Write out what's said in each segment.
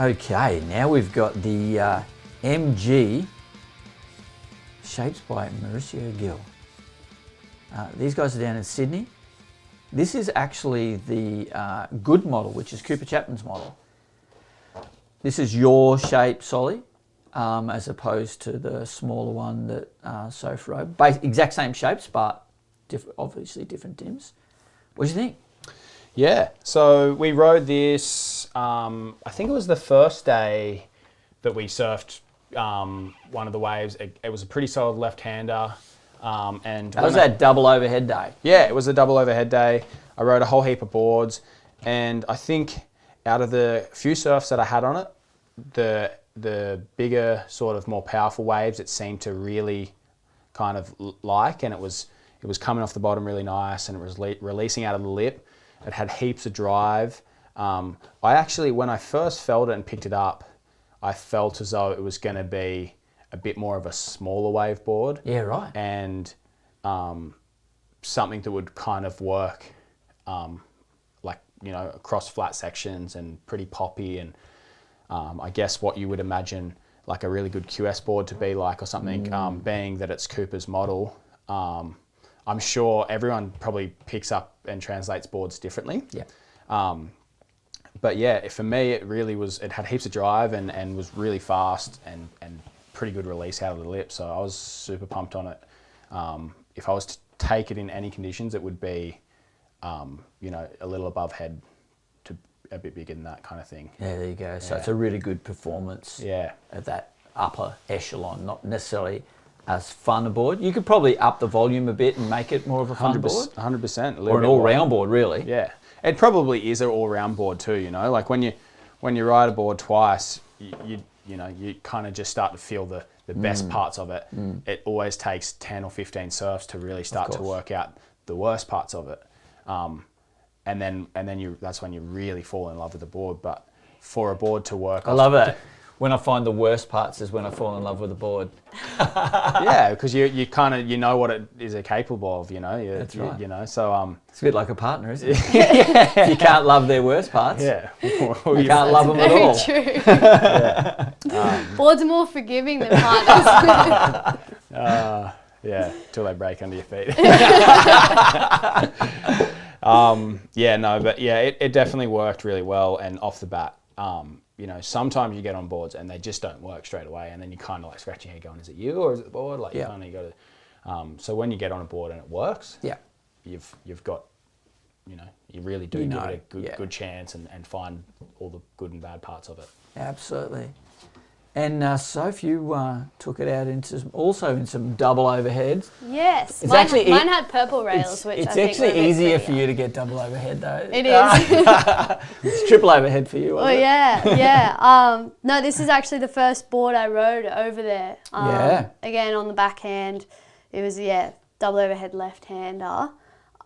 Okay, now we've got the MG shaped by Mauricio Gill. These guys are down in Sydney. This is actually the good model, which is Cooper Chapman's model. This is your shape, Soli, as opposed to the smaller one that Sophie rode. Exact same shapes, but obviously different dims. What do you think? Yeah, so we rode this, I think it was the first day that we surfed one of the waves. It was a pretty solid left-hander. And that was that double overhead day. Yeah, it was a double overhead day. I rode a whole heap of boards, and I think out of the few surfs that I had on it, the bigger, sort of more powerful waves, it seemed to really kind of like, and it was coming off the bottom really nice, and it was releasing out of the lip. It had heaps of drive. I actually, when I first felt it and picked it up, I felt as though it was going to be a bit more of a smaller wave board. Yeah, right. And something that would kind of work like, you know, across flat sections and pretty poppy, and I guess what you would imagine like a really good QS board to be like or something, being that it's Cooper's model. I'm sure everyone probably picks up and translates boards differently. Yeah. But yeah, for me, it really was, it had heaps of drive and was really fast and pretty good release out of the lip. So I was super pumped on it. If I was to take it in any conditions, it would be, you know, a little above head to a bit bigger than that kind of thing. Yeah, there you go. So it's a really good performance. Yeah. At that upper echelon, not necessarily as fun a board. You could probably up the volume a bit and make it more of a fun board. 100%. Or an all-round board, really. Yeah. It probably is an all-round board too, you know? Like when you ride a board twice, you know, you kind of just start to feel the best parts of it. It always takes 10 or 15 surfs to really start to work out the worst parts of it. And then that's when you really fall in love with the board. But for a board to work... I love it. When I find the worst parts is when I fall in love with the board. Yeah, because you kind of, you know what it is capable of, you know. That's right. You know, so... It's a bit like a partner, isn't it? If you can't love their worst parts. Yeah. You can't love them at all. Very true. Boards are more forgiving than partners. Yeah, till they break under your feet. Yeah, no, but yeah, it definitely worked really well. And off the bat, you know, sometimes you get on boards and they just don't work straight away, and then you kind of like scratching your head going, is it you or is it the board? Like, you kind of got to. So when you get on a board and it works, you've got, you know, you really do give it a good chance and find all the good and bad parts of it. Absolutely. And Soph, you took it out into some double overheads. Yes, It's mine had purple rails, which it's I think actually easier for you to get double overhead though. It is. It's triple overhead for you. Oh yeah. No, this is actually the first board I rode over there. Again on the backhand, it was double overhead left-hander.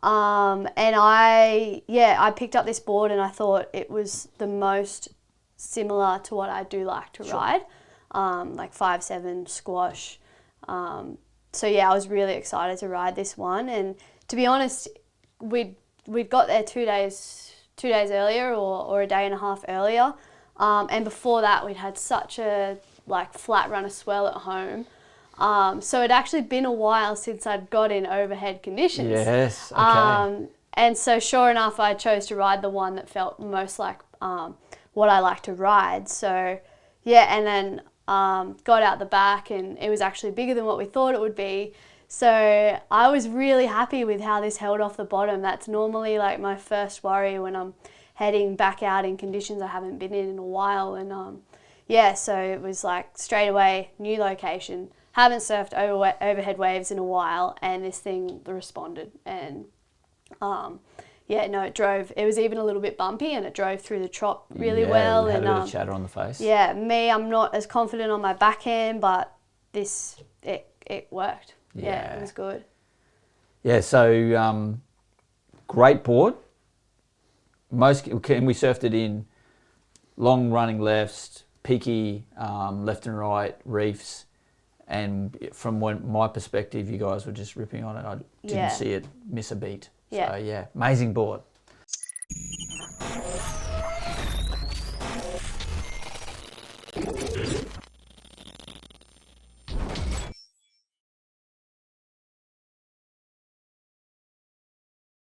And I picked up this board and I thought it was the most similar to what I do like to ride, like 5/7 squash. So yeah, I was really excited to ride this one. And to be honest, we'd got there 2 days earlier or a day and a half earlier. And before that, we'd had such a flat run of swell at home. So it'd actually been a while since I'd got in overhead conditions. Yes. Okay. And so sure enough, I chose to ride the one that felt most like what I like to ride. So yeah, and then got out the back and it was actually bigger than what we thought it would be. So I was really happy with how this held off the bottom. That's normally like my first worry when I'm heading back out in conditions I haven't been in a while. And so it was like straight away, new location. Haven't surfed overhead waves in a while, and this thing responded. And it drove. It was even a little bit bumpy, and it drove through the chop really well. Had and a bit of chatter on the face. Yeah, I'm not as confident on my backhand, but it worked. Yeah, it was good. Yeah, so great board. We surfed it in long running lefts, peaky left and right reefs, and from my perspective, you guys were just ripping on it. I didn't see it miss a beat. So yeah, amazing board.